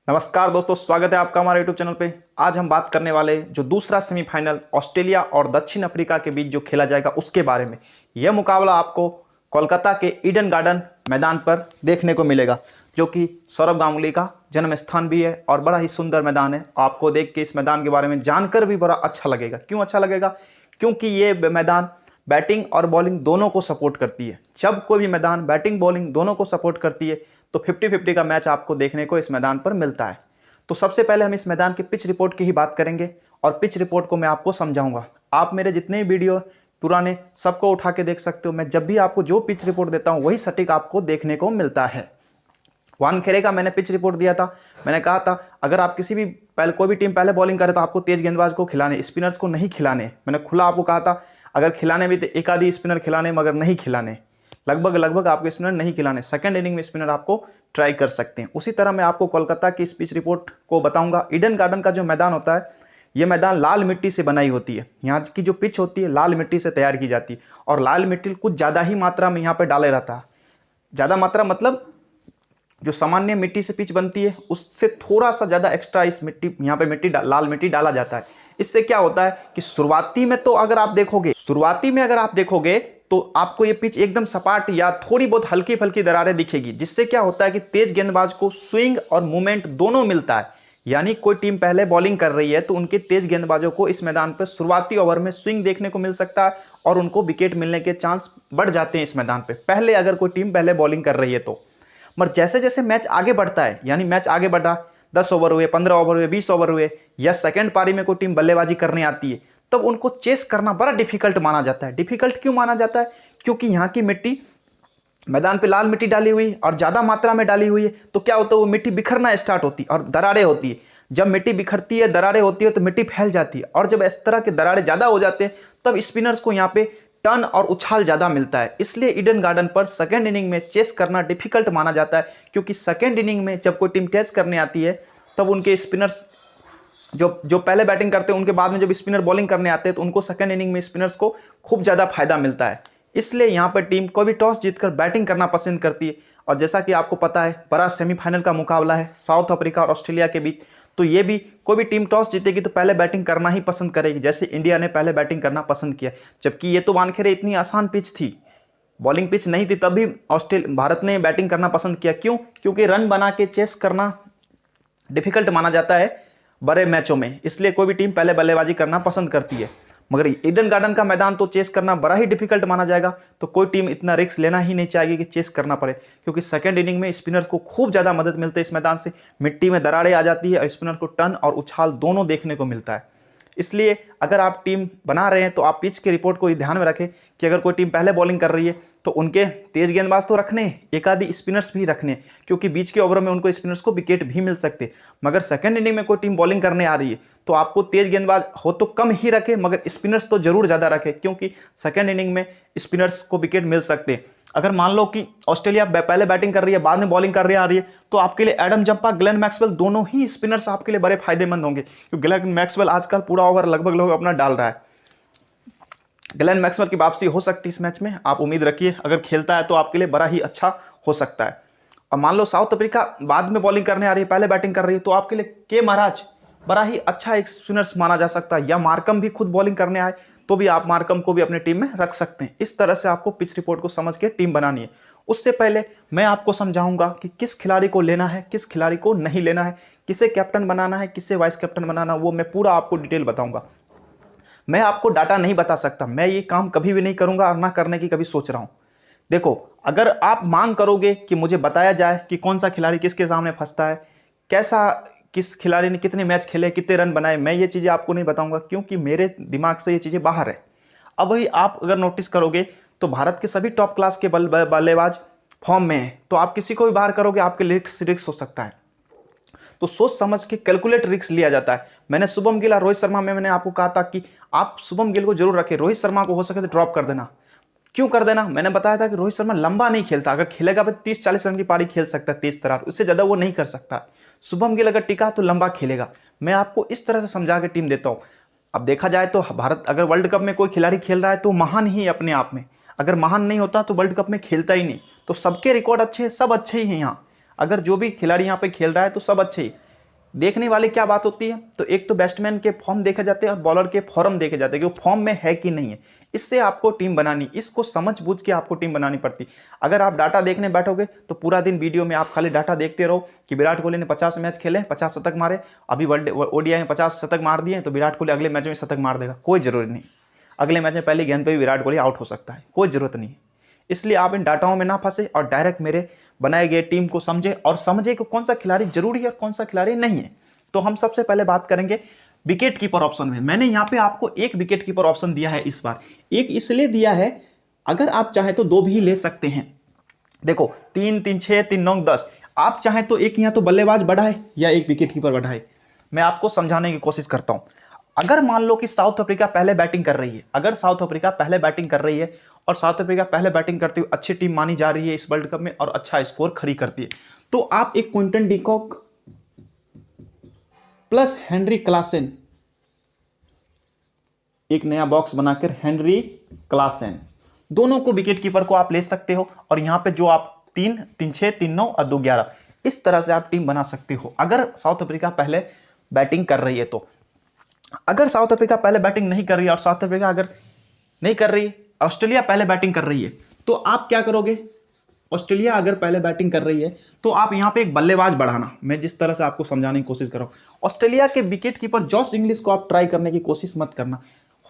नमस्कार दोस्तों, स्वागत है आपका हमारे यूट्यूब चैनल पे। आज हम बात करने वाले जो दूसरा सेमीफाइनल ऑस्ट्रेलिया और दक्षिण अफ्रीका के बीच जो खेला जाएगा उसके बारे में। यह मुकाबला आपको कोलकाता के ईडन गार्डन मैदान पर देखने को मिलेगा, जो कि सौरव गांगुली का जन्म स्थान भी है और बड़ा ही सुंदर मैदान है। आपको देख के इस मैदान के बारे में जानकर भी बड़ा अच्छा लगेगा। क्यों अच्छा लगेगा? क्योंकि ये मैदान बैटिंग और बॉलिंग दोनों को सपोर्ट करती है। जब कोई भी मैदान बैटिंग बॉलिंग दोनों को सपोर्ट करती है तो 50-50 का मैच आपको देखने को इस मैदान पर मिलता है। तो सबसे पहले हम इस मैदान की पिच रिपोर्ट की ही बात करेंगे और पिच रिपोर्ट को मैं आपको समझाऊंगा। आप मेरे जितने वीडियो पुराने सबको उठा के देख सकते हो। मैं जब भी आपको जो पिच रिपोर्ट देता हूं वही सटीक आपको देखने को मिलता है। वानखेड़े का मैंने पिच रिपोर्ट दिया था। मैंने कहा था अगर आप किसी भी पहले कोई भी टीम पहले बॉलिंग करे तो आपको तेज गेंदबाज को खिलाने, स्पिनर्स को नहीं खिलाने। मैंने खुला आपको कहा था अगर खिलाने भी तो एक आधी स्पिनर खिलाने, मगर नहीं खिलाने। लगभग आपको स्पिनर नहीं खिलाने। सेकंड इनिंग में स्पिनर आपको ट्राई कर सकते हैं। उसी तरह मैं आपको कोलकाता की इस पिच रिपोर्ट को बताऊंगा। ईडन गार्डन का जो मैदान होता है, यह मैदान लाल मिट्टी से बनाई होती है। यहाँ की जो पिच होती है लाल मिट्टी से तैयार की जाती है और लाल मिट्टी कुछ ज़्यादा ही मात्रा में यहाँ पर डाले रहता है। ज़्यादा मात्रा मतलब जो सामान्य मिट्टी से पिच बनती है उससे थोड़ा सा ज़्यादा एक्स्ट्रा इस मिट्टी यहाँ पे लाल मिट्टी डाला जाता है। इससे क्या होता है कि शुरुआती में अगर आप देखोगे तो आपको ये पिच एकदम सपाट या थोड़ी बहुत हल्की फल्की दरारें दिखेगी, जिससे क्या होता है कि तेज गेंदबाज को स्विंग और मूवमेंट दोनों मिलता है। यानी कोई टीम पहले बॉलिंग कर रही है तो उनके तेज गेंदबाजों को इस मैदान पर शुरुआती ओवर में स्विंग देखने को मिल सकता है और उनको विकेट मिलने के चांस बढ़ जाते हैं इस मैदान पर, पहले अगर कोई टीम पहले बॉलिंग कर रही है तो। मगर जैसे जैसे मैच आगे बढ़ता है, यानी मैच आगे बढ़ा, 10 ओवर हुए, 15 ओवर हुए, 20 ओवर हुए, या सेकंड पारी में कोई टीम बल्लेबाजी करने आती है, तब उनको चेस करना बड़ा डिफिकल्ट माना जाता है। डिफिकल्ट क्यों माना जाता है? क्योंकि यहाँ की मिट्टी, मैदान पे लाल मिट्टी डाली हुई और ज़्यादा मात्रा में डाली हुई है, तो क्या होता है वो मिट्टी बिखरना स्टार्ट होती है और दरारें होती है। जब मिट्टी बिखरती है, दरारें होती है, तो मिट्टी फैल जाती है और जब इस तरह के दरारें ज़्यादा हो जाते हैं तब स्पिनर्स को यहाँ पे टर्न और उछाल ज़्यादा मिलता है। इसलिए ईडन गार्डन पर सेकेंड इनिंग में चेस करना डिफिकल्ट माना जाता है, क्योंकि सेकेंड इनिंग में जब कोई टीम टेस्ट करने आती है तब उनके स्पिनर्स जो पहले बैटिंग करते हैं उनके बाद में जब स्पिनर बॉलिंग करने आते हैं तो उनको सेकेंड इनिंग में स्पिनर्स को खूब ज़्यादा फायदा मिलता है। इसलिए यहाँ पर टीम कोई भी टॉस जीतकर बैटिंग करना पसंद करती है। और जैसा कि आपको पता है बड़ा सेमीफाइनल का मुकाबला है साउथ अफ्रीका और ऑस्ट्रेलिया के बीच, तो ये भी कोई भी टीम टॉस जीतेगी तो पहले बैटिंग करना ही पसंद करेगी, जैसे इंडिया ने पहले बैटिंग करना पसंद किया। जबकि ये तो वानखेड़े इतनी आसान पिच थी, बॉलिंग पिच नहीं थी, तब भी भारत ने बैटिंग करना पसंद किया। क्यों? क्योंकि रन बना के चेस करना डिफिकल्ट माना जाता है बड़े मैचों में, इसलिए कोई भी टीम पहले बल्लेबाजी करना पसंद करती है। मगर ईडन गार्डन का मैदान तो चेस करना बड़ा ही डिफिकल्ट माना जाएगा, तो कोई टीम इतना रिस्क लेना ही नहीं चाहेगी कि चेस करना पड़े, क्योंकि सेकंड इनिंग में स्पिनर को खूब ज़्यादा मदद मिलती है। इस मैदान से मिट्टी में दरारें आ जाती है और स्पिनर को टर्न और उछाल दोनों देखने को मिलता है। इसलिए अगर आप टीम बना रहे हैं तो आप पिच के रिपोर्ट को ध्यान में रखें कि अगर कोई टीम पहले बॉलिंग कर रही है तो उनके तेज गेंदबाज तो रखने, एक आधी स्पिनर्स भी रखने, क्योंकि बीच के ओवरों में उनको स्पिनर्स को विकेट भी मिल सकते। मगर सेकंड इनिंग में कोई टीम बॉलिंग करने आ रही है तो आपको तेज गेंदबाज हो तो कम ही रखे, मगर स्पिनर्स तो जरूर ज़्यादा रखे, क्योंकि सेकंड इनिंग में स्पिनर्स को विकेट मिल सकते। अगर मान लो कि ऑस्ट्रेलिया पहले बैटिंग कर रही है बाद में बॉलिंग कर रही आ रही है, तो आपके लिए एडम जंपा, ग्लेन मैक्सवेल दोनों ही स्पिनर्स आपके लिए बड़े फायदेमंद होंगे, क्योंकि ग्लेन मैक्सवेल आजकल पूरा ओवर लगभग लोग अपना डाल रहा है। ग्लेन मैक्सवेल की वापसी हो सकती है इस मैच में, आप उम्मीद रखिए। अगर खेलता है तो आपके लिए बड़ा ही अच्छा हो सकता है। और मान लो साउथ अफ्रीका बाद में बॉलिंग करने आ रही है, पहले बैटिंग कर रही है, तो आपके लिए के महाराज बड़ा ही अच्छा एक स्पिनर्स माना जा सकता है। या मार्कम भी खुद बॉलिंग करने आए तो भी आप मार्कम को भी अपने टीम में रख सकते हैं। इस तरह से आपको पिच रिपोर्ट को समझ के टीम बनानी है। उससे पहले मैं आपको समझाऊंगा कि किस खिलाड़ी को लेना है, किस खिलाड़ी को नहीं लेना है, किसे कैप्टन बनाना है, किसे वाइस कैप्टन बनाना, वो मैं पूरा आपको डिटेल बताऊंगा। मैं आपको डाटा नहीं बता सकता, मैं ये काम कभी भी नहीं करूंगा और ना करने की कभी सोच रहा हूं। देखो, अगर आप मांग करोगे कि मुझे बताया जाए कि कौन सा खिलाड़ी किसके सामने फंसता है, कैसा किस खिलाड़ी ने कितने मैच खेले, कितने रन बनाए, मैं ये चीज़ें आपको नहीं बताऊंगा, क्योंकि मेरे दिमाग से ये चीज़ें बाहर है। अब वही आप अगर नोटिस करोगे तो भारत के सभी टॉप क्लास के बल्लेबाज फॉर्म में हैं, तो आप किसी को भी बाहर करोगे आपके रिस्क हो सकता है। तो सोच समझ के कैलकुलेट रिस्क लिया जाता है। मैंने शुभम गिल और रोहित शर्मा में मैंने आपको कहा था कि आप शुभम गिल को जरूर रखें, रोहित शर्मा को हो सके तो ड्रॉप कर देना। क्यों कर देना? मैंने बताया था कि रोहित शर्मा लंबा नहीं खेलता, अगर खेलेगा तो 30-40 रन की पारी खेल सकता है तेज तरह, उससे ज़्यादा वो नहीं कर सकता। शुभम गिल अगर टिका तो लंबा खेलेगा। मैं आपको इस तरह से समझा के टीम देता हूँ। अब देखा जाए तो भारत अगर वर्ल्ड कप में कोई खिलाड़ी खेल रहा है तो महान ही अपने आप में, अगर महान नहीं होता तो वर्ल्ड कप में खेलता ही नहीं। तो सबके रिकॉर्ड अच्छे हैं, सब अच्छे ही हैं यहाँ। अगर जो भी खिलाड़ी यहाँ पे खेल रहा है तो सब अच्छे ही। देखने वाली क्या बात होती है, तो एक तो बैट्समैन के फॉर्म देखे जाते हैं और बॉलर के फॉर्म देखे जाते हैं कि वो फॉर्म में है कि नहीं है। इससे आपको टीम बनानी, इसको समझ बूझ के आपको टीम बनानी पड़ती। अगर आप डाटा देखने बैठोगे तो पूरा दिन वीडियो में आप खाली डाटा देखते रहो कि विराट कोहली ने 50 मैच खेले, 50 शतक मारे, अभी ओडीआई में 50 शतक मार दिए तो विराट कोहली अगले मैच में शतक मार देगा, कोई जरूरी नहीं। अगले मैच में पहली गेंद पे भी विराट कोहली आउट हो सकता है, कोई जरूरत नहीं। इसलिए आप इन डाटाओं में ना फंसे और डायरेक्ट मेरे बनाए गए टीम को समझे और समझे कि कौन सा खिलाड़ी जरूरी है और कौन सा खिलाड़ी नहीं है। तो हम सबसे पहले बात करेंगे विकेट कीपर ऑप्शन में। मैंने यहाँ पे आपको एक विकेट कीपर ऑप्शन दिया है इस बार। एक इसलिए दिया है, अगर आप चाहे तो 2 भी ले सकते हैं। देखो 3, 3, 6, 3, 9, 10, आप चाहे तो एक यहाँ तो बल्लेबाज बढ़ाए या एक विकेट कीपर बढ़ाए। मैं आपको समझाने की कोशिश करता हूं। अगर मान लो कि साउथ अफ्रीका पहले बैटिंग कर रही है, अगर साउथ अफ्रीका पहले बैटिंग कर रही है और साउथ अफ्रीका पहले बैटिंग करते हुए अच्छी टीम मानी जा रही है इस वर्ल्ड कप में और अच्छा स्कोर खड़ी करती है, तो आप एक Quinton de Kock plus Henry Klaasen, एक नया बॉक्स बनाकर हेनरी क्लासेन, दोनों को विकेट कीपर को आप ले सकते हो। और यहां पे जो आप 3, 3, 6, 3, 9 और 2, 11 इस तरह से आप टीम बना सकते हो अगर साउथ अफ्रीका पहले बैटिंग कर रही है तो। अगर साउथ अफ्रीका पहले बैटिंग नहीं कर रही है और साउथ अफ्रीका अगर नहीं कर रही, ऑस्ट्रेलिया पहले बैटिंग कर रही है, तो आप क्या करोगे? ऑस्ट्रेलिया अगर पहले बैटिंग कर रही है तो आप यहां पे एक बल्लेबाज बढ़ाना। मैं जिस तरह से आपको समझाने की कोशिश कर रहा हूं, ऑस्ट्रेलिया के विकेट कीपर जॉश इंग्लिश को आप ट्राई करने की कोशिश मत करना।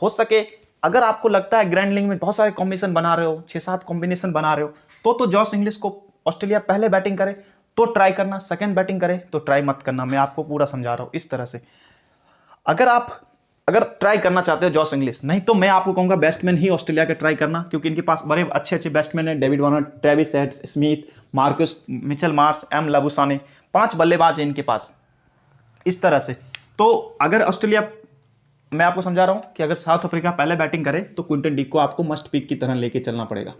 हो सके अगर आपको लगता है ग्रैंड लीग में बहुत सारे कॉम्बिनेशन बना रहे हो, 6-7 कॉम्बिनेशन बना रहे हो, तो जॉश इंग्लिश को ऑस्ट्रेलिया पहले बैटिंग करे तो ट्राई करना, सेकेंड बैटिंग करे तो ट्राई मत करना। मैं आपको पूरा समझा रहा हूं इस तरह से। अगर ट्राई करना चाहते हो जॉश इंग्लिश, नहीं तो मैं आपको कहूंगा बैट्समैन ही ऑस्ट्रेलिया के ट्राई करना, क्योंकि इनके पास बड़े अच्छे अच्छे बैट्समैन हैं। David Warner, Travis Head, Smith, Marcus Mitchell Marsh, M Labuschagne, 5 बल्लेबाज हैं इनके पास इस तरह से। तो अगर ऑस्ट्रेलिया, मैं आपको समझा रहा हूं कि अगर साउथ अफ्रीका पहले बैटिंग करे तो क्विंटन डिक को आपको मस्ट पिक की तरह लेके चलना पड़ेगा।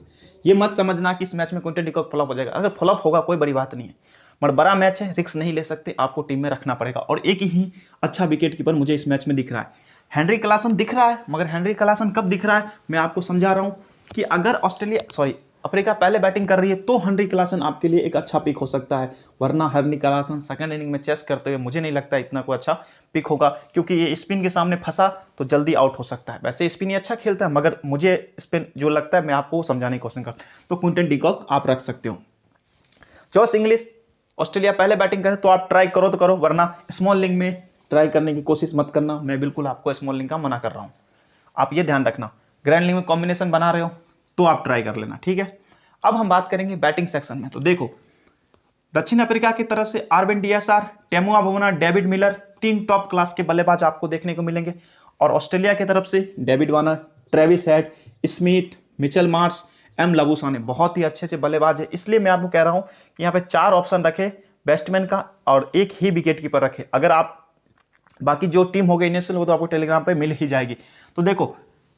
ये मत समझना कि इस मैच में क्विंटन डिक फ्लॉप हो जाएगा। अगर फ्लॉप होगा कोई बड़ी बात नहीं है, मगर बड़ा मैच है, रिस्क नहीं ले सकते, आपको टीम में रखना पड़ेगा। और एक ही अच्छा विकेट कीपर मुझे इस मैच में दिख रहा है, हेनरी क्लासन दिख रहा है। मगर हेनरी क्लासन कब दिख रहा है, मैं आपको समझा रहा हूं कि अगर अफ्रीका पहले बैटिंग कर रही है तो हेनरी क्लासन आपके लिए एक अच्छा पिक हो सकता है। वरना हेनरी क्लासन सेकंड इनिंग में चेस करते हुए मुझे नहीं लगता इतना कोई अच्छा पिक होगा, क्योंकि ये स्पिन के सामने फंसा तो जल्दी आउट हो सकता है। वैसे स्पिन ही अच्छा खेलता है, मगर मुझे स्पिन जो लगता है मैं आपको समझाने की कोशिश करता हूं। तो क्विंटन डिकॉक आप रख सकते हो। जॉश इंग्लिश ऑस्ट्रेलिया पहले बैटिंग करे तो आप ट्राई करो तो करो, वरना स्मॉल लीग में ट्राई करने की कोशिश मत करना। मैं बिल्कुल आपको स्मॉल लीग का मना कर रहा हूं, आप ये ध्यान रखना। ग्रैंड लीग में कॉम्बिनेशन बना रहे हो तो आप ट्राई कर लेना, ठीक है। अब हम बात करेंगे बैटिंग सेक्शन में। तो देखो दक्षिण अफ्रीका की तरफ से आरविन डीएसआर, Temba Bavuma, David Miller, 3 top class के बल्लेबाज आपको देखने को मिलेंगे। और ऑस्ट्रेलिया की तरफ से David Warner, Travis Head, Smith, Mitchell Marsh, M Labuschagne, बहुत ही अच्छे अच्छे बल्लेबाज है। इसलिए मैं आपको कह रहा हूं कि यहाँ पे 4 ऑप्शन रखे बैट्समैन का और एक ही विकेट कीपर रखे। अगर आप बाकी जो टीम हो गई इनिशियल, वो तो आपको टेलीग्राम पे मिल ही जाएगी। तो देखो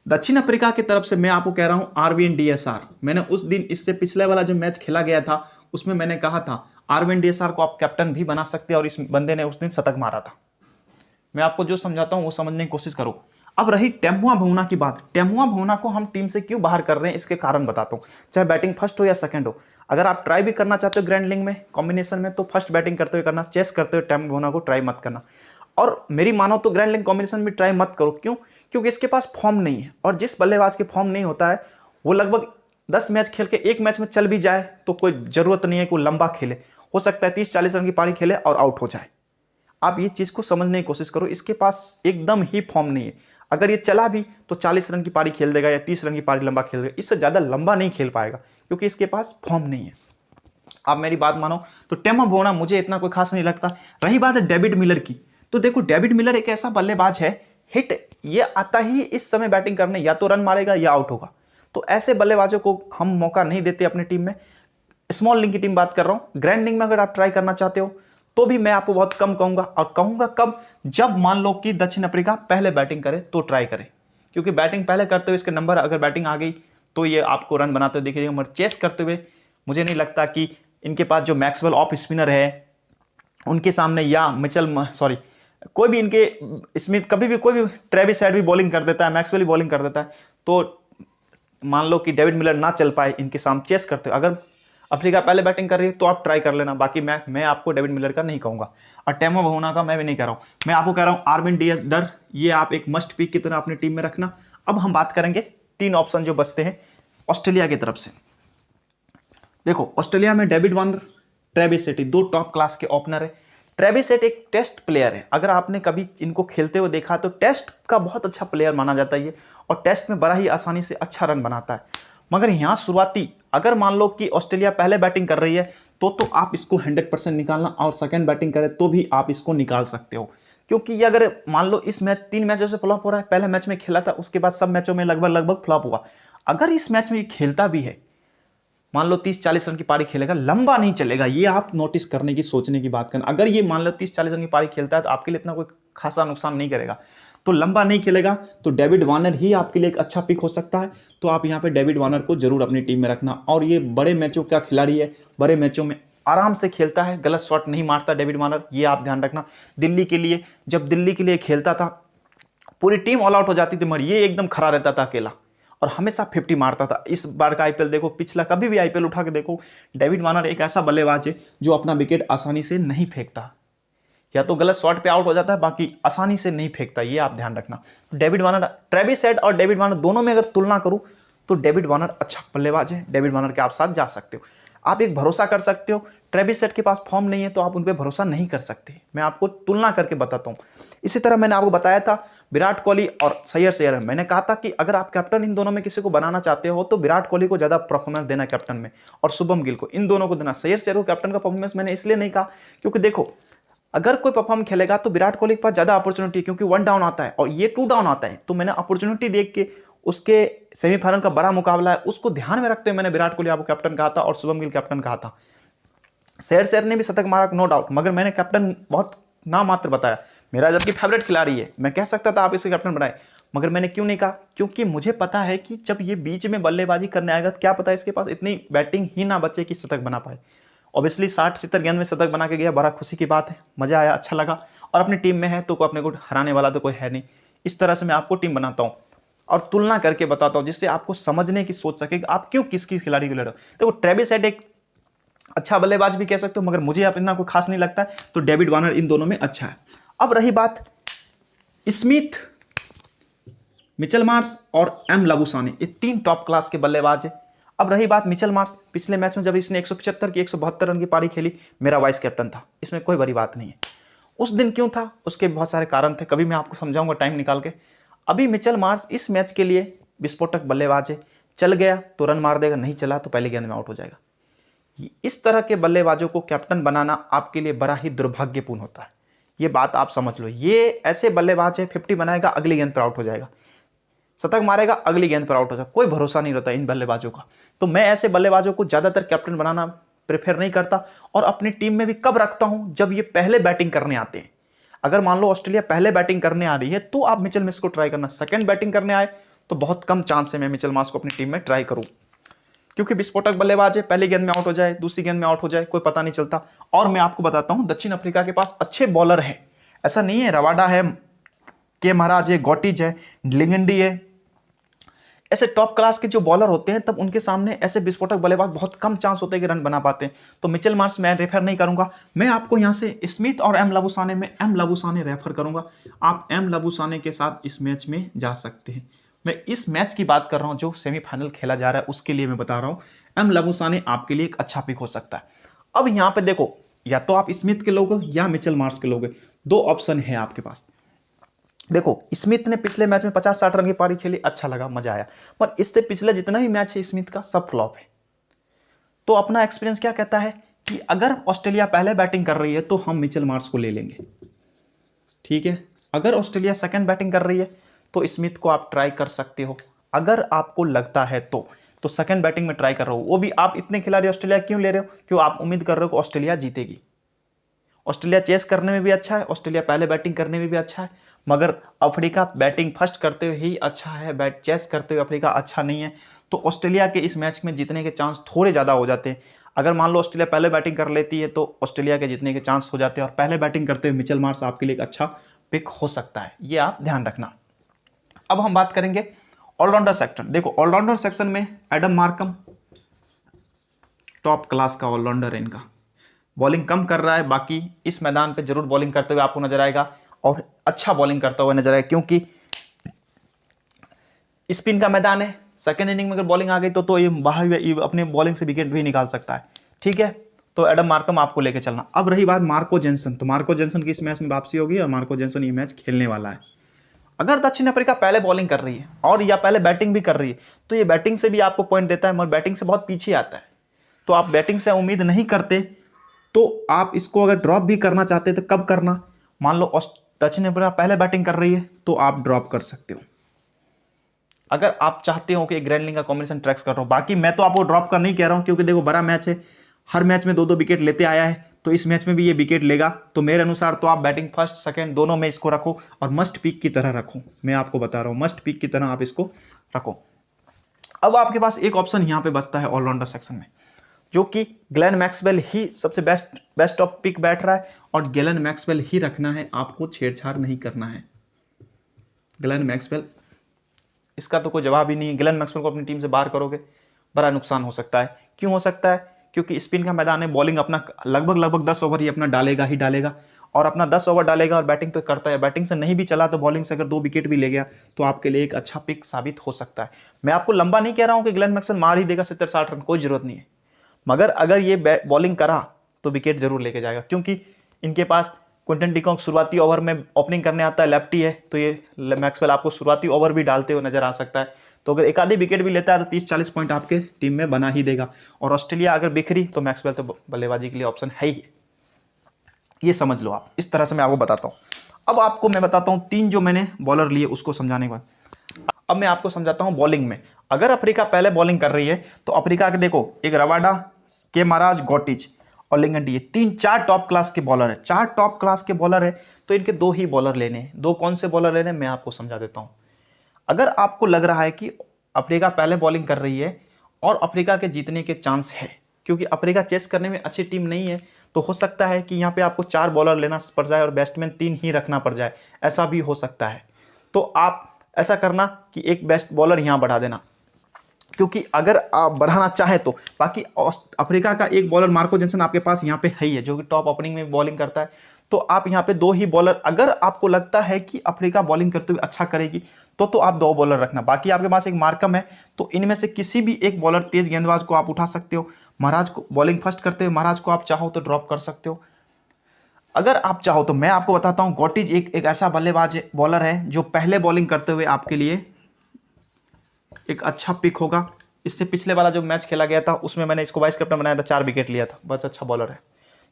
दक्षिण अफ्रीका की तरफ से मैं आपको कह रहा हूं आरविन डीएसआर। मैंने उस दिन, इससे पिछले वाला जो मैच खेला गया था उसमें मैंने कहा था आरविन डीएसआर को आप कैप्टन भी बना सकते हैं, और इस बंदे ने उस दिन शतक मारा था। मैं आपको जो समझाता हूं वो समझने की कोशिश करो। अब रही टेमुआ भुवना की बात, टेमुआ भुवना को हम टीम से क्यों बाहर कर रहे हैं इसके कारण बताता हूं। चाहे बैटिंग फर्स्ट हो या सेकंड हो, अगर आप ट्राई भी करना चाहते हो ग्रैंड लीग में कॉम्बिनेशन में, तो फर्स्ट बैटिंग करते हुए करना, चेस करते हुए टेमुआ भुवना को ट्राई मत करना। और मेरी मानो तो ग्रैंड लीग कॉम्बिनेशन में ट्राई मत करो। क्यों? क्योंकि इसके पास फॉर्म नहीं है, और जिस बल्लेबाज के फॉर्म नहीं होता है वो लगभग 10 मैच खेल के एक मैच में चल भी जाए तो कोई जरूरत नहीं है कि वो लंबा खेले। हो सकता है 30-40 रन की पारी खेले और आउट हो जाए। आप ये चीज को समझने की कोशिश करो, इसके पास एकदम ही फॉर्म नहीं है। अगर ये चला भी तो 40 रन की पारी खेल देगा या 30 रन की पारी लंबा खेल देगा, इससे ज्यादा लंबा नहीं खेल पाएगा क्योंकि इसके पास फॉर्म नहीं है। आप मेरी बात मानो तो टेमुआ भुवना मुझे इतना कोई खास नहीं लगता। रही बात है डेविड मिलर की, तो देखो डेविड मिलर एक ऐसा बल्लेबाज है, हिट ये आता ही इस समय बैटिंग करने, या तो रन मारेगा या आउट होगा। तो ऐसे बल्लेबाजों को हम मौका नहीं देते अपनी टीम में। स्मॉल लीग की टीम बात कर रहा हूं। ग्रैंड लीग में अगर आप ट्राई करना चाहते हो तो भी मैं आपको बहुत कम कहूंगा, और कहूंगा कब, जब मान लो कि दक्षिण अफ्रीका पहले बैटिंग करे तो ट्राई करे। क्योंकि बैटिंग पहले करते हुए इसके नंबर, अगर बैटिंग आ गई तो ये आपको रन बनाते हुए दिखेगा, मगर चेस करते हुए मुझे नहीं लगता कि इनके पास जो मैक्सवेल ऑफ स्पिनर है उनके सामने, या कोई भी इनके स्मिथ, कभी भी कोई भी ट्रेविस हेड भी बॉलिंग कर देता है, मैक्सवेल भी बॉलिंग कर देता है, तो मान लो कि डेविड मिलर ना चल पाए इनके सामने चेस करते हुए। अगर अफ्रीका पहले बैटिंग कर रही है तो आप ट्राई कर लेना, बाकी मैं आपको डेविड मिलर का नहीं कहूँगा और टेमो बहुना का मैं भी नहीं कह रहा हूँ। मैं आपको कह रहा हूँ आर्विन डीयर, ये आप एक मस्ट पिक की तरह अपनी टीम में रखना। अब हम बात करेंगे 3 ऑप्शन जो बचते हैं ऑस्ट्रेलिया की तरफ से। देखो ऑस्ट्रेलिया में David Warner, Travis head, 2 top class के ओपनर है। ट्रेविस हेड एक टेस्ट प्लेयर है, अगर आपने कभी इनको खेलते हुए देखा तो टेस्ट का बहुत अच्छा प्लेयर माना जाता है ये, और टेस्ट में बड़ा ही आसानी से अच्छा रन बनाता है। मगर यहाँ शुरुआती अगर मान लो कि ऑस्ट्रेलिया पहले बैटिंग कर रही है तो आप इसको 100% निकालना, और सेकंड बैटिंग करे तो भी आप इसको निकाल सकते हो, क्योंकि ये अगर मान लो इस मैच 3 मैचों से फ्लॉप हो रहा है, पहले मैच में खेला था उसके बाद सब मैचों में लगभग फ्लॉप हुआ, अगर इस मैच में ये खेलता भी है, मान लो 30-40 रन की पारी खेलेगा, लंबा नहीं चलेगा, ये आप नोटिस करने की सोचने की बात करना। अगर ये मान लो 30-40 रन की पारी खेलता है तो आपके लिए इतना कोई खासा नुकसान नहीं करेगा, तो लंबा नहीं खेलेगा, तो डेविड वार्नर ही आपके लिए एक अच्छा पिक हो सकता है। तो आप यहाँ पे डेविड वार्नर को जरूर अपनी टीम में रखना, और ये बड़े मैचों का खिलाड़ी है, बड़े मैचों में आराम से खेलता है, गलत शॉट नहीं मारता डेविड वार्नर, ये आप ध्यान रखना। दिल्ली के लिए, जब दिल्ली के लिए खेलता था पूरी टीम ऑल आउट हो जाती थी, मगर ये एकदम खड़ा रहता था अकेला और हमेशा 50 मारता था। इस बार का आईपीएल देखो, पिछला कभी भी आईपीएल उठा के देखो, डेविड वार्नर एक ऐसा बल्लेबाज है जो अपना विकेट आसानी से नहीं फेंकता, या तो गलत शॉट पे आउट हो जाता है, बाकी आसानी से नहीं फेंकता, ये आप ध्यान रखना। डेविड वार्नर, ट्रेविस हेड और डेविड वार्नर दोनों में अगर तुलना करूं तो डेविड वार्नर अच्छा बल्लेबाज है, डेविड वार्नर के आप साथ जा सकते हो, आप एक भरोसा कर सकते हो। ट्रेविस हेड के पास फॉर्म नहीं है तो आप उन पर भरोसा नहीं कर सकते, मैं आपको तुलना करके बताता हूँ। इसी तरह मैंने आपको बताया था विराट कोहली और सैयद, मैंने कहा था कि अगर आप कैप्टन इन दोनों में किसी को बनाना चाहते हो तो विराट कोहली को ज़्यादा परफॉर्मेंस देना कैप्टन में, और शुभम गिल को, इन दोनों को देना। सैयद को कैप्टन का परफॉर्मेंस मैंने इसलिए नहीं कहा क्योंकि देखो अगर कोई परफॉर्म खेलेगा तो विराट कोहली के पास ज़्यादा अपॉर्चुनिटी है, क्योंकि 1 डाउन आता है और ये 2 डाउन आता है, तो मैंने अपॉर्चुनिटी देख के उसके सेमीफाइनल का बड़ा मुकाबला है उसको ध्यान में रखते हुए मैंने विराट कोहली आपको कैप्टन कहा था और शुभम गिल कैप्टन कहा था। सैयद ने भी शतक मारा नो डाउट, मगर मैंने कैप्टन बहुत नाम मात्र बताया, मेरा जबकि फेवरेट खिलाड़ी है, मैं कह सकता था आप इसे कैप्टन बनाए, मगर मैंने क्यों नहीं कहा, क्योंकि मुझे पता है कि जब ये बीच में बल्लेबाजी करने आएगा तो क्या पता इसके पास इतनी बैटिंग ही ना बचे कि शतक बना पाए। ऑब्वियसली 60-70 गेंद में शतक बना के गया, बड़ा खुशी की बात है, मजा आया, अच्छा लगा, और अपनी टीम में है तो अपने को हराने वाला तो कोई है नहीं। इस तरह से मैं आपको टीम बनाता हूँ और तुलना करके बताता हूँ, जिससे आपको समझने की सोच सके कि आप क्यों किस खिलाड़ी को ले रहे हो। देखो ट्रेविस हेड एक अच्छा बल्लेबाज भी कह सकते हो, मगर मुझे आप इतना कोई खास नहीं लगता है, तो डेविड वार्नर इन दोनों में अच्छा है। अब रही बात स्मिथ, मिचेल मार्श और एम लाबुसाने, ये 3 टॉप क्लास के बल्लेबाज है। अब रही बात मिचेल मार्श, पिछले मैच में जब इसने 175 की 172 रन की पारी खेली, मेरा वाइस कैप्टन था, इसमें कोई बड़ी बात नहीं है। उस दिन क्यों था, उसके बहुत सारे कारण थे, कभी मैं आपको समझाऊंगा टाइम निकाल के। अभी मिचेल मार्श इस मैच के लिए विस्फोटक बल्लेबाज है, चल गया तो रन मार देगा, नहीं चला तो पहली गेंद में आउट हो जाएगा। इस तरह के बल्लेबाजों को कैप्टन बनाना आपके लिए बड़ा ही दुर्भाग्यपूर्ण होता है, ये बात आप समझ लो। ये ऐसे बल्लेबाज है 50 बनाएगा अगली गेंद पर आउट हो जाएगा, शतक मारेगा अगली गेंद पर आउट हो जाएगा, कोई भरोसा नहीं रहता इन बल्लेबाजों का। तो मैं ऐसे बल्लेबाजों को ज़्यादातर कैप्टन बनाना प्रेफर नहीं करता, और अपनी टीम में भी कब रखता हूं, जब ये पहले बैटिंग करने आते हैं। अगर मान लो ऑस्ट्रेलिया पहले बैटिंग करने आ रही है तो आप मिचेल मार्श को ट्राई करना, सेकंड बैटिंग करने आए तो बहुत कम चांस है मैं मिचेल मार्श को अपनी टीम में ट्राई करूं, क्योंकि विस्फोटक बल्लेबाज है, पहली गेंद में आउट हो जाए, दूसरी गेंद में आउट हो जाए, कोई पता नहीं चलता। और मैं आपको बताता हूं दक्षिण अफ्रीका के पास अच्छे बॉलर हैं, ऐसा नहीं है, रवाडा है, के महाराज है, गॉटिज है, लिंगेंडी है, ऐसे टॉप क्लास के जो बॉलर होते हैं तब उनके सामने ऐसे विस्फोटक बल्लेबाज बहुत कम चांस होते हैं कि रन बना पाते हैं। तो मिचेल मार्श मैं रेफर नहीं करूंगा, मैं आपको यहां से स्मिथ और एम लाबुसाने में एम लाबुसाने रेफर करूंगा, आप एम लाबुसाने के साथ इस मैच में जा सकते हैं। मैं इस मैच की बात कर रहा हूं जो सेमीफाइनल खेला जा रहा है उसके लिए मैं बता रहा हूं, एम लाबुसाने आपके लिए एक अच्छा पिक हो सकता है। अब यहां पर देखो, या तो आप स्मिथ के लोगे या मिचेल मार्श के लोगे, 2 ऑप्शन है आपके पास। देखो स्मिथ ने पिछले मैच में 50-60 रन की पारी खेली, अच्छा लगा, मजा आया, पर इससे पिछले जितना भी मैच है स्मिथ का सब फ्लॉप है। तो अपना एक्सपीरियंस क्या कहता है कि अगर ऑस्ट्रेलिया पहले बैटिंग कर रही है तो हम मिचेल मार्श को ले लेंगे, ठीक है। अगर ऑस्ट्रेलिया सेकंड बैटिंग कर रही है तो स्मिथ को आप ट्राई कर सकते हो, अगर आपको लगता है तो सेकंड बैटिंग में ट्राई कर रहे हो, वो भी आप इतने खिलाड़ी ऑस्ट्रेलिया क्यों ले रहे हो, क्यों आप उम्मीद कर रहे हो कि ऑस्ट्रेलिया जीतेगी। ऑस्ट्रेलिया चेस करने में भी अच्छा है, ऑस्ट्रेलिया पहले बैटिंग करने में भी अच्छा है, मगर अफ्रीका बैटिंग फर्स्ट करते हुए ही अच्छा है, चेस करते हुए अफ्रीका अच्छा नहीं है। तो ऑस्ट्रेलिया के इस मैच में जीतने के चांस थोड़े ज़्यादा हो जाते हैं। अगर मान लो ऑस्ट्रेलिया पहले बैटिंग कर लेती है तो ऑस्ट्रेलिया के जीतने के चांस हो जाते हैं, और पहले बैटिंग करते हुए मिचेल मार्श आपके लिए एक अच्छा पिक हो सकता है, ये आप ध्यान रखना। अब हम बात करेंगे ऑलराउंडर सेक्शन। देखो ऑलराउंडर सेक्शन में एडम मार्कम, टॉप क्लास का ऑलराउंडर है इनका। बॉलिंग कम कर रहा है, बाकी इस मैदान पे जरूर बॉलिंग करते हुए आपको नजर आएगा और अच्छा बॉलिंग करता हुआ नजर आएगा, क्योंकि स्पिन का मैदान है। सेकंड इनिंग में अगर बॉलिंग आ गई तो ये बाहर अपने बॉलिंग से विकेट भी निकाल सकता है। ठीक है, तो एडम मार्कम आपको लेके चलना। अब रही बात मार्को जेनसन, तो मार्को जेनसन की इस मैच में वापसी होगी और मार्को जेनसन ये मैच खेलने वाला है। अगर दक्षिण अफ्रीका पहले बॉलिंग कर रही है और या पहले बैटिंग भी कर रही है तो ये बैटिंग से भी आपको पॉइंट देता है, मगर बैटिंग से बहुत पीछे आता है। तो आप बैटिंग से उम्मीद नहीं करते तो आप इसको अगर ड्रॉप भी करना चाहते तो कब करना, मान लो दक्षिण अफ्रीका पहले बैटिंग कर रही है तो आप ड्रॉप कर सकते हो, अगर आप चाहते हो कि ग्रैंडलिंग का कॉम्बिनेशन ट्रैक्स कर रहा हूं। बाकी मैं तो आपको ड्रॉप कर नहीं कह रहा हूं, क्योंकि देखो बड़ा मैच है, हर मैच में 2-2 विकेट लेते आया है, तो इस मैच में भी ये विकेट लेगा। तो मेरे अनुसार तो आप बैटिंग फर्स्ट सेकंड दोनों में इसको रखो और मस्ट पिक की तरह रखो। मैं आपको बता रहा हूं, मस्ट पिक की तरह आप इसको रखो। अब आपके पास एक ऑप्शन यहां पे बचता है ऑलराउंडर सेक्शन में, जो कि ग्लेन मैक्सवेल ही सबसे बेस्ट ऑफ पिक बैठ रहा है और ग्लेन मैक्सवेल ही रखना है, आपको छेड़छाड़ नहीं करना है। ग्लेन मैक्सवेल, इसका तो कोई जवाब ही नहीं है। ग्लेन मैक्सवेल को अपनी टीम से बाहर करोगे बड़ा नुकसान हो सकता है। क्यों हो सकता है? क्योंकि स्पिन का मैदान है, बॉलिंग अपना लगभग 10 ओवर ही अपना डालेगा ही डालेगा और अपना 10 ओवर डालेगा और बैटिंग तो करता है। बैटिंग से नहीं भी चला तो बॉलिंग से अगर 2 विकेट भी ले गया तो आपके लिए एक अच्छा पिक साबित हो सकता है। मैं आपको लंबा नहीं कह रहा हूं कि ग्लेन मैक्सवेल मार ही देगा 70-60 रन, कोई जरूरत नहीं है, मगर अगर ये बॉलिंग करा तो विकेट जरूर लेके जाएगा, क्योंकि इनके पास क्विंटन डिकॉक शुरुआती ओवर में ओपनिंग करने आता है, लेफ्टी है, तो ये मैक्सवेल आपको शुरुआती ओवर भी डालते हुए नजर आ सकता है। तो अगर एक आधी विकेट भी लेता है तो 30-40 पॉइंट आपके टीम में बना ही देगा। और ऑस्ट्रेलिया अगर बिखरी तो मैक्सवेल तो बल्लेबाजी के लिए ऑप्शन है ही, ये समझ लो आप। इस तरह से मैं आपको बताता हूँ। अब आपको मैं बताता हूँ 3 जो मैंने बॉलर लिए उसको समझाने के बाद अब मैं आपको समझाता हूँ बॉलिंग में। अगर अफ्रीका पहले बॉलिंग कर रही है तो अफ्रीका के देखो एक रवाडा, के महाराज, गॉटिज और लिंगन डी, 3-4 टॉप क्लास के बॉलर है। 4 टॉप क्लास के बॉलर है तो इनके 2 ही बॉलर लेने हैं। 2 कौन से बॉलर लेने मैं आपको समझा देता हूं। अगर आपको लग रहा है कि अफ्रीका पहले बॉलिंग कर रही है और अफ्रीका के जीतने के चांस है, क्योंकि अफ्रीका चेस करने में अच्छी टीम नहीं है, तो हो सकता है कि यहाँ पे आपको 4 बॉलर लेना पड़ जाए और बैट्समैन 3 ही रखना पड़ जाए, ऐसा भी हो सकता है। तो आप ऐसा करना कि एक बेस्ट बॉलर यहाँ बढ़ा देना, क्योंकि अगर आप बढ़ाना चाहें तो। बाकी अफ्रीका का एक बॉलर मार्को जेनसन आपके पास यहाँ पे है ही है, जो कि टॉप ओपनिंग में बॉलिंग करता है। तो आप यहाँ पे 2 ही बॉलर, अगर आपको लगता है कि अफ्रीका बॉलिंग करते हुए अच्छा करेगी तो आप 2 बॉलर रखना। बाकी आपके पास एक मार्कम है, तो इनमें से किसी भी एक बॉलर तेज गेंदबाज को आप उठा सकते हो। महाराज को बॉलिंग फर्स्ट करते हुए महाराज को आप चाहो तो ड्रॉप कर सकते हो। अगर आप चाहो तो मैं आपको बताता हूँ, गॉटिज एक ऐसा बल्लेबाज बॉलर है जो पहले बॉलिंग करते हुए आपके लिए एक अच्छा पिक होगा। इससे पिछले वाला जो मैच खेला गया था उसमें मैंने इसको वाइस कैप्टन बनाया था, 4 विकेट लिया था, बहुत अच्छा बॉलर है।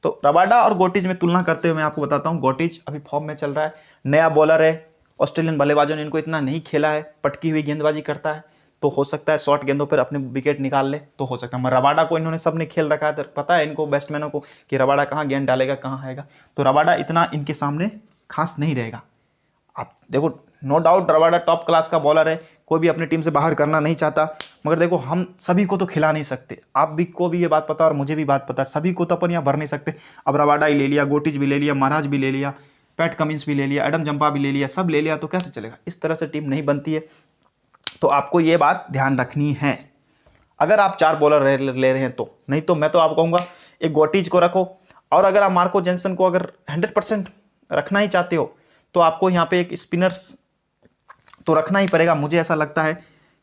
तो रबाडा और गोटिज में तुलना करते हुए मैं आपको बताता हूं, गोटिज अभी फॉर्म में चल रहा है, नया बॉलर है, ऑस्ट्रेलियन बल्लेबाजों ने इनको इतना नहीं खेला है, पटकी हुई गेंदबाजी करता है, तो हो सकता है शॉर्ट गेंदों पर अपने विकेट निकाल ले, तो हो सकता है। मगर रबाडा को इन्होंने सबने खेल रखा है, तो पता है इनको बैट्समैनों को कि रबाडा कहाँ गेंद डालेगा, कहाँ आएगा, तो रबाडा इतना इनके सामने खास नहीं रहेगा। आप देखो, no doubt Rabada top class का बॉलर है, कोई भी अपनी टीम से बाहर करना नहीं चाहता, मगर देखो हम सभी को तो खिला नहीं सकते। आप भी को भी ये बात पता और मुझे भी बात पता है, सभी को तो अपन यहाँ भर नहीं सकते। अब रबाडा ही ले लिया, गोटिज भी ले लिया, महाराज भी ले लिया, पैट कमिंस भी ले लिया, एडम जंपा भी ले लिया, सब ले लिया, तो कैसे चलेगा? इस तरह से टीम नहीं बनती है। तो आपको ये बात ध्यान रखनी है अगर आप 4 बॉलर ले रहे हैं तो। नहीं तो मैं तो आपको कहूँगा एक गोटिज को रखो, और अगर आप मार्को जेनसन को अगर 100% रखना ही चाहते हो तो आपको यहाँ पे एक स्पिनर तो रखना ही पड़ेगा। मुझे ऐसा लगता है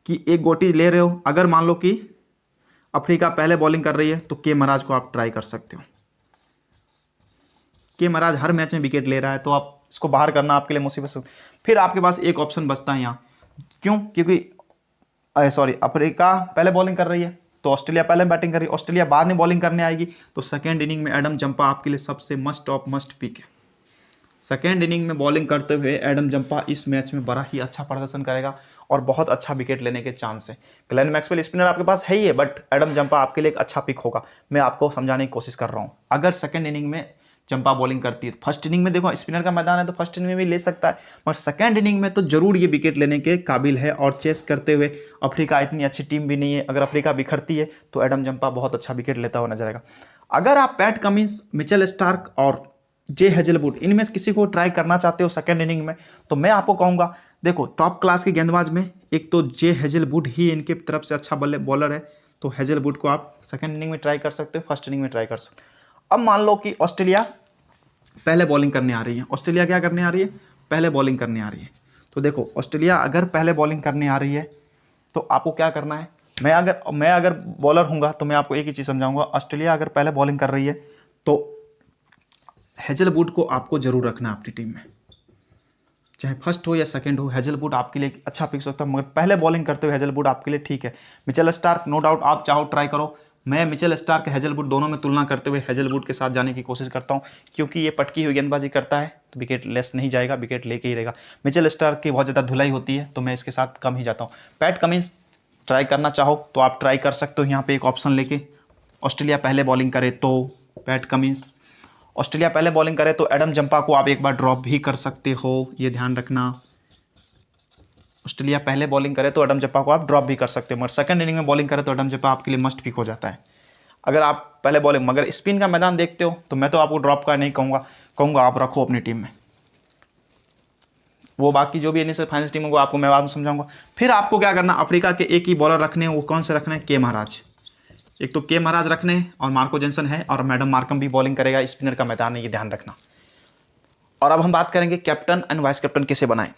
कि एक गोटिज ले रहे हो, अगर मान लो कि अफ्रीका पहले बॉलिंग कर रही है तो के महाराज को आप ट्राई कर सकते हो। के महाराज हर मैच में विकेट ले रहा है, तो आप इसको बाहर करना आपके लिए मुसीबत से। फिर आपके पास एक ऑप्शन बचता है यहाँ, क्यों? क्योंकि अफ्रीका पहले बॉलिंग कर रही है तो ऑस्ट्रेलिया पहले बैटिंग कर रही है, ऑस्ट्रेलिया बाद में बॉलिंग करने आएगी, तो सेकेंड इनिंग में एडम जंपा आपके लिए सबसे मस्ट ऑफ मस्ट पिक है। सेकेंड इनिंग में बॉलिंग करते हुए एडम जंपा इस मैच में बड़ा ही अच्छा प्रदर्शन करेगा और बहुत अच्छा विकेट लेने के चांस है। ग्लेन मैक्सवेल स्पिनर आपके पास है ही है, बट एडम जंपा आपके लिए एक अच्छा पिक होगा। मैं आपको समझाने की कोशिश कर रहा हूँ। अगर सेकेंड इनिंग में जंपा बॉलिंग करती है, फर्स्ट इनिंग में देखो स्पिनर का मैदान है तो फर्स्ट इनिंग में भी ले सकता है, मगर सेकेंड इनिंग में तो जरूर ये विकेट लेने के काबिल है। और चेस करते हुए अफ्रीका इतनी अच्छी टीम भी नहीं है, अगर अफ्रीका बिखरती है तो एडम जंपा बहुत अच्छा विकेट लेता हुआ नजर आएगा। अगर आप पैट कमिंस, मिचेल स्टार्क और जे हेजलवुड इनमें से किसी को ट्राई करना चाहते हो सेकेंड इनिंग में, तो मैं आपको कहूँगा देखो टॉप क्लास के गेंदबाज में एक तो जे हेजलवुड ही इनके तरफ से अच्छा बॉलर है, तो हेजलवुड को आप सेकंड इनिंग में ट्राई कर सकते हो, फर्स्ट इनिंग में ट्राई कर सकते हो। अब मान लो कि ऑस्ट्रेलिया पहले बॉलिंग करने आ रही है, ऑस्ट्रेलिया क्या करने आ रही है, पहले बॉलिंग करने आ रही है। तो देखो ऑस्ट्रेलिया अगर पहले बॉलिंग करने आ रही है तो आपको क्या करना है, मैं अगर बॉलर हूँगा तो मैं आपको एक ही चीज़ समझाऊंगा। ऑस्ट्रेलिया अगर पहले बॉलिंग कर रही है तो हेजलवुड को आपको जरूर रखना है अपनी टीम में, चाहे फर्स्ट हो या सेकंड हो। हेजलवुड आपके लिए अच्छा पिक सकता है, मगर पहले बॉलिंग करते हुए हेजलवुड आपके लिए ठीक है। मिचेल स्टार्क नो डाउट आप चाहो ट्राई करो, मैं मिचेल स्टार्क हेजलवुड दोनों में तुलना करते हुए हेजलवुड के साथ जाने की कोशिश करता हूं, क्योंकि ये पटकी हुई गेंदबाजी करता है तो विकेट लेस नहीं जाएगा, विकेट लेके ही रहेगा। मिचेल स्टार्क की बहुत ज़्यादा धुलाई होती है तो मैं इसके साथ कम ही जाता हूँ। पैट कमिंस ट्राई करना चाहो तो आप ट्राई कर सकते हो यहाँ पे एक ऑप्शन लेके। ऑस्ट्रेलिया पहले बॉलिंग करे तो पैट कमिंस, ऑस्ट्रेलिया पहले बॉलिंग करे तो एडम जंपा को आप एक बार ड्रॉप भी कर सकते हो, ये ध्यान रखना। ऑस्ट्रेलिया पहले बॉलिंग करे तो एडम जंपा को आप ड्रॉप भी कर सकते हो, मगर सेकंड इनिंग में बॉलिंग करे तो एडम जंपा आपके लिए मस्ट पिक हो जाता है। अगर आप पहले बॉलिंग, मगर स्पिन का मैदान देखते हो तो मैं तो आपको ड्रॉप का नहीं कहूँगा आप रखो अपनी टीम में। वो बाकी जो भी इनिशियल फाइनल टीम होगा आपको मैं बाद में समझाऊंगा। फिर आपको क्या करना, अफ्रीका के एक ही बॉलर रखने हैं, वो कौन से रखने हैं, के महाराज। एक तो के महाराज रखने हैं और मार्को जेंसन है, और मैडम मार्कम भी बॉलिंग करेगा, स्पिनर का मैदान है, ये ध्यान रखना। और अब हम बात करेंगे कैप्टन एंड वाइस कैप्टन किसे बनाएं।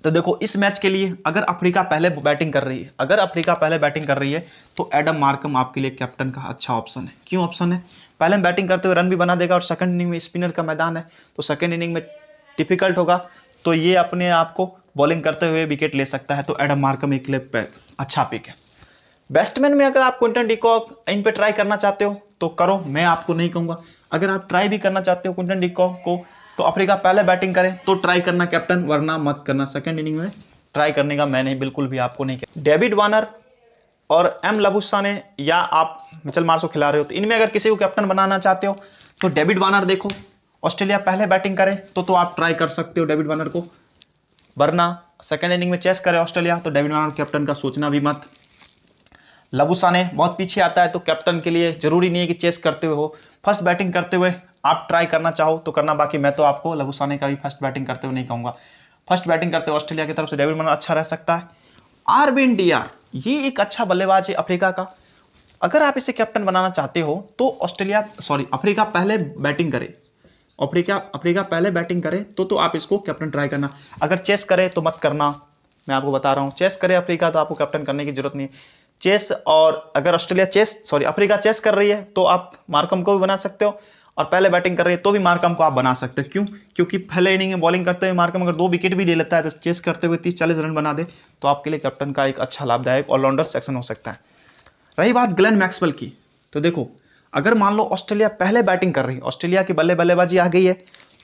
तो देखो इस मैच के लिए अगर अफ्रीका पहले बैटिंग कर रही है, तो एडम मार्कम आपके लिए कैप्टन का अच्छा ऑप्शन है। क्यों ऑप्शन है, पहले में बैटिंग करते हुए रन भी बना देगा, और सेकंड इनिंग में स्पिनर का मैदान है तो सेकंड इनिंग में डिफिकल्ट होगा, तो ये अपने आप को बॉलिंग करते हुए विकेट ले सकता है। तो एडम मार्कम एक लिए अच्छा पिक है। बैट्समैन में अगर आप क्विंटन डिकॉक इन पे ट्राई करना चाहते हो तो करो, मैं आपको नहीं कहूँगा। अगर आप ट्राई भी करना चाहते हो क्विंटन डिकॉक को, तो अफ्रीका पहले बैटिंग करे तो ट्राई करना कैप्टन, वरना मत करना। सेकंड इनिंग में ट्राई करने का मैंने बिल्कुल भी आपको नहीं किया। डेविड वार्नर और एम लबुशाने या आप मिचेल मार्श को खिला रहे हो, तो इनमें अगर किसी को कैप्टन बनाना चाहते हो तो डेविड वार्नर देखो, ऑस्ट्रेलिया पहले बैटिंग करे तो आप ट्राई कर सकते हो डेविड वार्नर को, वरना सेकंड इनिंग में चेस करे ऑस्ट्रेलिया तो डेविड वार्नर कैप्टन का सोचना भी मत। लबुशाने बहुत पीछे आता है तो कैप्टन के लिए जरूरी नहीं है कि चेस करते हुए हो, फर्स्ट बैटिंग करते हुए आप ट्राई करना चाहो तो करना, बाकी मैं तो आपको लबुशाने का भी फर्स्ट बैटिंग करते हुए नहीं कहूँगा। फर्स्ट बैटिंग करते हुए ऑस्ट्रेलिया की तरफ से डेविड वार्नर अच्छा रह सकता है। आरविन डियार ये एक अच्छा बल्लेबाज है अफ्रीका का, अगर आप इसे कैप्टन बनाना चाहते हो तो अफ्रीका पहले बैटिंग करे, अफ्रीका पहले बैटिंग करे तो आप इसको कैप्टन ट्राई करना। अगर चेस करे तो मत करना, मैं आपको बता रहा हूँ। चेस करे अफ्रीका तो आपको कैप्टन करने की जरूरत नहीं है। चेस और अगर अफ्रीका चेस कर रही है तो आप मार्कम को भी बना सकते हो, और पहले बैटिंग कर रही है तो भी मार्कम को आप बना सकते हो। क्यों, क्योंकि पहले इनिंग में बॉलिंग करते हुए मार्कम अगर 2 विकेट भी ले लेता है तो चेस करते हुए 30-40 रन बना दे तो आपके लिए कैप्टन का एक अच्छा लाभदायक ऑलराउंडर सेक्शन हो सकता है। रही बात ग्लेन मैक्सवेल की, तो देखो अगर मान लो ऑस्ट्रेलिया पहले बैटिंग कर रही है, ऑस्ट्रेलिया की बल्लेबाजी आ गई है,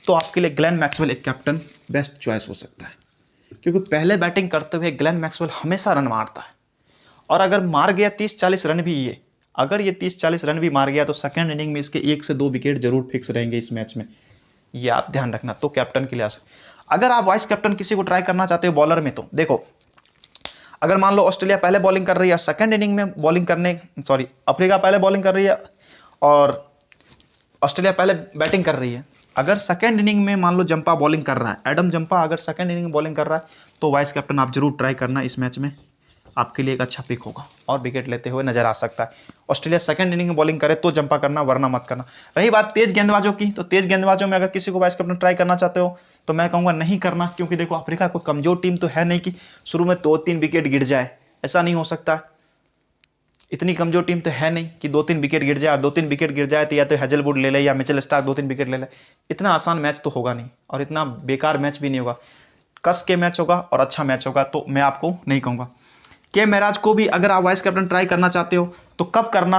तो आपके लिए ग्लेन मैक्सवेल एक कैप्टन बेस्ट चॉइस हो सकता है, क्योंकि पहले बैटिंग करते हुए ग्लेन मैक्सवेल हमेशा रन मारता है, और अगर मार गया 30-40 रन भी अगर ये 30-40 रन भी मार गया तो सेकंड इनिंग में इसके 1 से 2 विकेट जरूर फिक्स रहेंगे इस मैच में, ये आप ध्यान रखना। तो कैप्टन के लिए अगर आप वाइस कैप्टन किसी को ट्राई करना चाहते हो बॉलर में, तो देखो अगर मान लो ऑस्ट्रेलिया पहले बॉलिंग कर रही है, सेकंड इनिंग में अफ्रीका पहले बॉलिंग कर रही है और ऑस्ट्रेलिया पहले बैटिंग कर रही है, अगर सेकंड इनिंग में मान लो जंपा बॉलिंग कर रहा है, एडम जंपा अगर सेकंड इनिंग में बॉलिंग कर रहा है, तो वाइस कैप्टन आप जरूर ट्राई करना इस मैच में, आपके लिए एक अच्छा पिक होगा और विकेट लेते हुए नजर आ सकता है। ऑस्ट्रेलिया सेकंड इनिंग में बॉलिंग करे तो जंपा करना, वरना मत करना। रही बात तेज गेंदबाजों की, तो तेज गेंदबाजों में अगर किसी को वाइस कैप्टन ट्राई करना चाहते हो तो मैं कहूँगा नहीं करना, क्योंकि देखो अफ्रीका कोई कमजोर टीम तो है नहीं कि शुरू में 2-3 विकेट गिर जाए, ऐसा नहीं हो सकता। इतनी कमजोर टीम तो है नहीं कि 2-3 विकेट गिर जाए, और 2-3 विकेट गिर जाए तो या तो हेजलवुड ले ले या मिचेल स्टार्क 2-3 विकेट ले ले। इतना आसान मैच तो होगा नहीं, और इतना बेकार मैच भी नहीं होगा, कस के मैच होगा और अच्छा मैच होगा, तो मैं आपको नहीं कहूँगा। के महाराज को भी अगर आप वाइस कैप्टन ट्राई करना चाहते हो तो कब करना,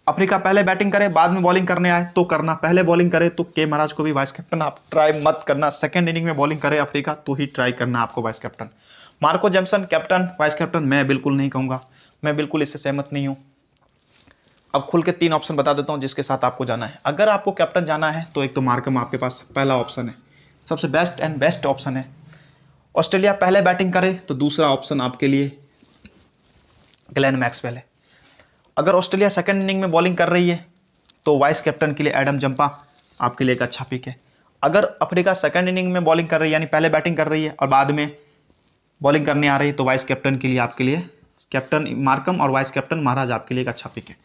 अफ्रीका पहले बैटिंग करे बाद में बॉलिंग करने आए तो करना, पहले बॉलिंग करे तो के महाराज को भी वाइस कैप्टन आप ट्राई मत करना, सेकंड इनिंग में बॉलिंग करे अफ्रीका तो ही ट्राई करना आपको vice captain. Marco Jameson captain vice captain मैं बिल्कुल नहीं कहूँगा, मैं बिल्कुल इससे सहमत नहीं हूँ। अब खुल के 3 ऑप्शन बता देता हूँ जिसके साथ आपको जाना है। अगर आपको कैप्टन जाना है तो एक तो मार्कम आपके पास पहला ऑप्शन है, सबसे बेस्ट ऑप्शन है। ऑस्ट्रेलिया पहले बैटिंग करे तो दूसरा ऑप्शन आपके लिए ग्लेन मैक्सवेल है। अगर ऑस्ट्रेलिया सेकंड इनिंग में बॉलिंग कर रही है तो वाइस कैप्टन के लिए एडम जंपा आपके लिए एक अच्छा पिक है। अगर अफ्रीका सेकंड इनिंग में बॉलिंग कर रही है, यानी पहले बैटिंग कर रही है और बाद में बॉलिंग करने आ रही है, तो वाइस कैप्टन के लिए आपके लिए कैप्टन मार्कम और वाइस कैप्टन महाराज आपके लिए एक अच्छा पिक है।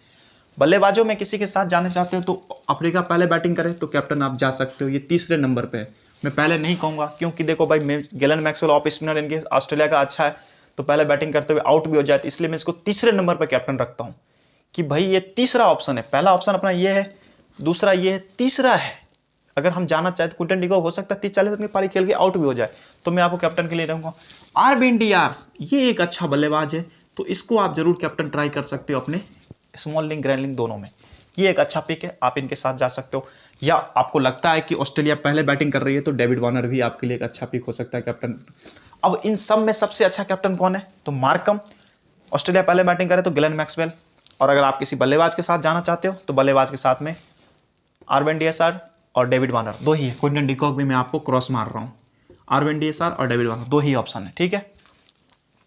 बल्लेबाजों में किसी के साथ जाना चाहते हो तो अफ्रीका पहले बैटिंग करे तो कैप्टन आप जा सकते हो, ये तीसरे नंबर पे है। मैं पहले नहीं कहूँगा क्योंकि देखो भाई, गेलन मैक्सवेल ऑफ स्पिनर इनके ऑस्ट्रेलिया का अच्छा है, तो पहले बैटिंग करते हुए आउट भी हो जाए, तो इसलिए मैं इसको तीसरे नंबर पर कैप्टन रखता हूँ कि भाई ये तीसरा ऑप्शन है। पहला ऑप्शन अपना ये है, दूसरा ये है, तीसरा है। अगर हम जाना चाहें तो क्विंटन डिकॉक हो सकता है 30-40 रन की पारी खेल के आउट भी हो जाए, तो मैं आपको कैप्टन के लिए रहूँगा। आरबिन डियार्स ये एक अच्छा बल्लेबाज है, तो इसको आप जरूर कैप्टन ट्राई कर सकते हो अपने स्मॉल लिंक ग्रैंड लिंक दोनों में। ये एक अच्छा पिक है, आप इनके साथ जा सकते हो। या आपको लगता है कि ऑस्ट्रेलिया पहले बैटिंग कर रही है तो डेविड वार्नर भी आपके लिए एक अच्छा पिक हो सकता है कैप्टन। अब इन सब में सबसे अच्छा कैप्टन कौन है, तो मार्कम, ऑस्ट्रेलिया पहले बैटिंग करे तो गेलन मैक्सवेल, और अगर आप किसी बल्लेबाज के साथ जाना चाहते हो तो बल्लेबाज के साथ में आरबिन डियार और डेविड वार्नर, दो ही है। क्विंटन डिकॉक भी मैं आपको क्रॉस मार रहा हूँ, आरबिन डियार और डेविड वार्नर दो ही ऑप्शन है, ठीक है।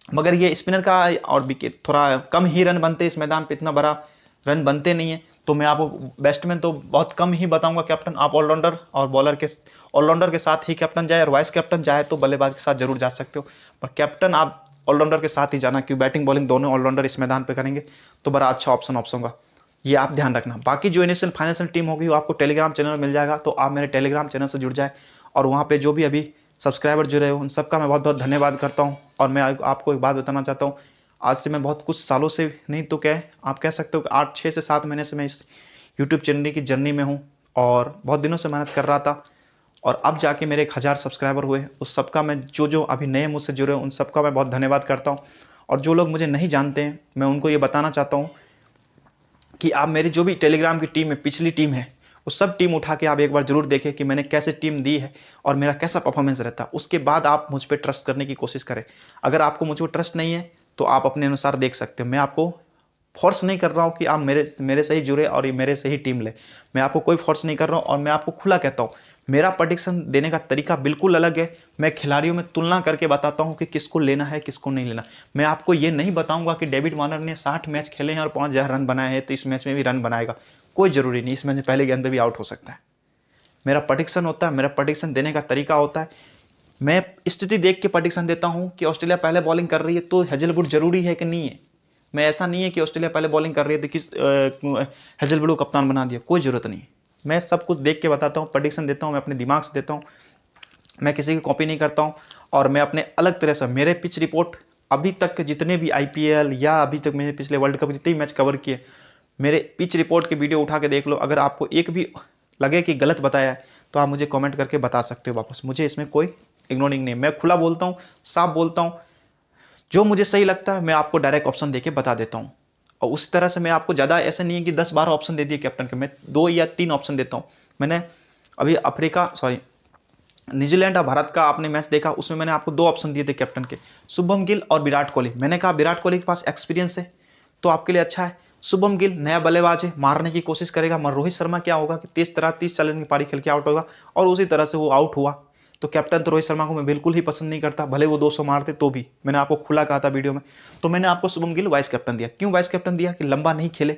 मगर ये स्पिनर का और विकेट थोड़ा कम ही रन बनते, इस मैदान पे इतना बड़ा रन बनते नहीं है, तो मैं आपको बैट्समैन तो बहुत कम ही बताऊंगा कैप्टन। आप ऑलराउंडर और ऑलराउंडर के साथ ही कैप्टन जाए और वाइस कैप्टन जाए तो बल्लेबाज के साथ जरूर जा सकते हो, पर कैप्टन आप ऑलराउंडर के साथ ही जाना, क्योंकि बैटिंग बॉलिंग दोनों ऑलराउंडर इस मैदान पे करेंगे तो बड़ा अच्छा ऑप्शन होगा, ये आप ध्यान रखना। बाकी जो इनिशियल फाइनेंशियल टीम होगी वो आपको टेलीग्राम चैनल मिल जाएगा, तो आप मेरे टेलीग्राम चैनल से जुड़ जाए, और वहाँ पे जो भी अभी सब्सक्राइबर जुड़े हो उन सबका मैं बहुत बहुत धन्यवाद करता हूँ। और मैं आपको एक बात बताना चाहता हूँ, आज से मैं बहुत कुछ सालों से नहीं तो क्या आप कह सकते हो कि 8-6 से 7 महीने से मैं इस यूट्यूब चैनल की जर्नी में हूँ, और बहुत दिनों से मेहनत कर रहा था, और अब जाके मेरे 1000 सब्सक्राइबर हुए। उस सबका मैं जो अभी नए मुझसे जुड़े उन सबका मैं बहुत धन्यवाद करता हूँ। और जो लोग मुझे नहीं जानते हैं मैं उनको ये बताना चाहता हूँ कि आप मेरी जो भी टेलीग्राम की टीम है, पिछली टीम है, उस सब टीम उठा के आप एक बार जरूर देखें कि मैंने कैसे टीम दी है और मेरा कैसा परफॉर्मेंस रहता है। उसके बाद आप मुझ पर ट्रस्ट करने की कोशिश करें। अगर आपको मुझ पर ट्रस्ट नहीं है तो आप अपने अनुसार देख सकते हो। मैं आपको फोर्स नहीं कर रहा हूँ कि आप मेरे से ही जुड़े और ये मेरे से ही टीम ले, मैं आपको कोई फोर्स नहीं कर रहा हूँ। और मैं आपको खुला कहता हूँ, मेरा प्रेडिक्शन देने का तरीका बिल्कुल अलग है। मैं खिलाड़ियों में तुलना करके बताता हूँ कि किसको लेना है किसको नहीं लेना। मैं आपको ये नहीं बताऊँगा कि डेविड वार्नर ने 60 मैच खेले हैं और 5000 रन बनाए हैं तो इस मैच में भी रन बनाएगा, कोई ज़रूरी नहीं। इस मैच में पहले गेंद पे भी आउट हो सकता है। मेरा प्रेडिक्शन होता है, मेरा प्रेडिक्शन देने का तरीका होता है। मैं स्थिति देख के प्रेडिक्शन देता हूँ कि ऑस्ट्रेलिया पहले बॉलिंग कर रही है तो हेजलवुड जरूरी है कि नहीं है। मैं ऐसा नहीं है कि ऑस्ट्रेलिया पहले बॉलिंग कर रही है तो किस हेजलवुड को कप्तान बना दिया, कोई ज़रूरत नहीं। मैं सब कुछ देख के बताता हूँ, प्रेडिक्शन देता हूँ, मैं अपने दिमाग से देता हूँ, मैं किसी की कॉपी नहीं करता हूँ। और मैं अपने अलग तरह से मेरे पिच रिपोर्ट अभी तक के जितने भी IPL या अभी तक मैंने पिछले वर्ल्ड कप जितने भी मैच कवर किए, मेरे पिच रिपोर्ट के वीडियो उठा के देख लो। अगर आपको एक भी लगे कि गलत बताया है तो आप मुझे कमेंट करके बता सकते हो वापस। मुझे इसमें कोई इग्नोरिंग नहीं, मैं खुला बोलता हूँ, साफ बोलता हूँ। जो मुझे सही लगता है मैं आपको डायरेक्ट ऑप्शन देके बता देता हूँ। और उस तरह से मैं आपको ज़्यादा ऐसा नहीं है कि 10-12 ऑप्शन दे दिए कैप्टन के, मैं 2 या 3 ऑप्शन देता हूँ। मैंने अभी न्यूजीलैंड और भारत का आपने मैच देखा, उसमें मैंने आपको 2 ऑप्शन दिए थे कैप्टन के, शुभम गिल और विराट कोहली। मैंने कहा विराट कोहली के पास एक्सपीरियंस है तो आपके लिए अच्छा है। शुभम गिल नया बल्लेबाज है, मारने की कोशिश करेगा, मगर रोहित शर्मा क्या होगा कि 30-40 रन की पारी खेल के आउट होगा, और उसी तरह से वो आउट हुआ। तो कैप्टन तो रोहित शर्मा को मैं बिल्कुल ही पसंद नहीं करता, भले वो 200 मारते तो भी। मैंने आपको खुला कहा था वीडियो में, तो मैंने आपको शुभम गिल वाइस कैप्टन दिया। क्यों वाइस कैप्टन दिया? कि लंबा नहीं खेले,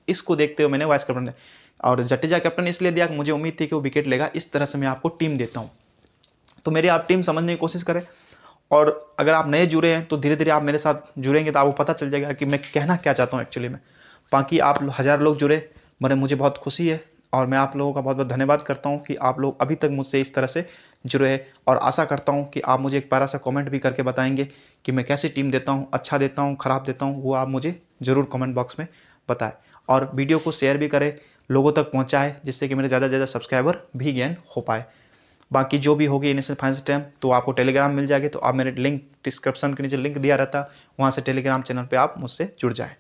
इसको देखते हुए मैंने वाइस कैप्टन दिया। और जडेजा कैप्टन इसलिए दिया कि मुझे उम्मीद थी कि वो विकेट लेगा। इस तरह से मैं आपको टीम देता हूँ, तो मेरी आप टीम समझने की कोशिश करें। और अगर आप नए जुड़े हैं तो धीरे धीरे आप मेरे साथ जुड़ेंगे तो आपको पता चल जाएगा कि मैं कहना क्या चाहता हूँ एक्चुअली में। बाकी आप 1000 लोग जुड़े, मुझे बहुत खुशी है, और मैं आप लोगों का बहुत बहुत धन्यवाद करता हूँ कि आप लोग अभी तक मुझसे इस तरह से जुड़े हैं। और आशा करता हूँ कि आप मुझे एक प्यारा सा कमेंट भी करके बताएंगे कि मैं कैसी टीम देता हूँ, अच्छा देता हूँ, ख़राब देता हूँ, वो आप मुझे ज़रूर कमेंट बॉक्स में बताएं। और वीडियो को शेयर भी करें, लोगों तक पहुँचाएँ, जिससे कि मेरे ज़्यादा से ज़्यादा सब्सक्राइबर भी गेन हो पाए। बाकी जो भी होगी इनिशियल फाइनेंस टाइम तो आपको टेलीग्राम मिल जाएगी, तो आप मेरे लिंक डिस्क्रिप्शन के नीचे लिंक दिया रहता है, वहाँ से टेलीग्राम चैनल पे आप मुझसे जुड़ जाएं।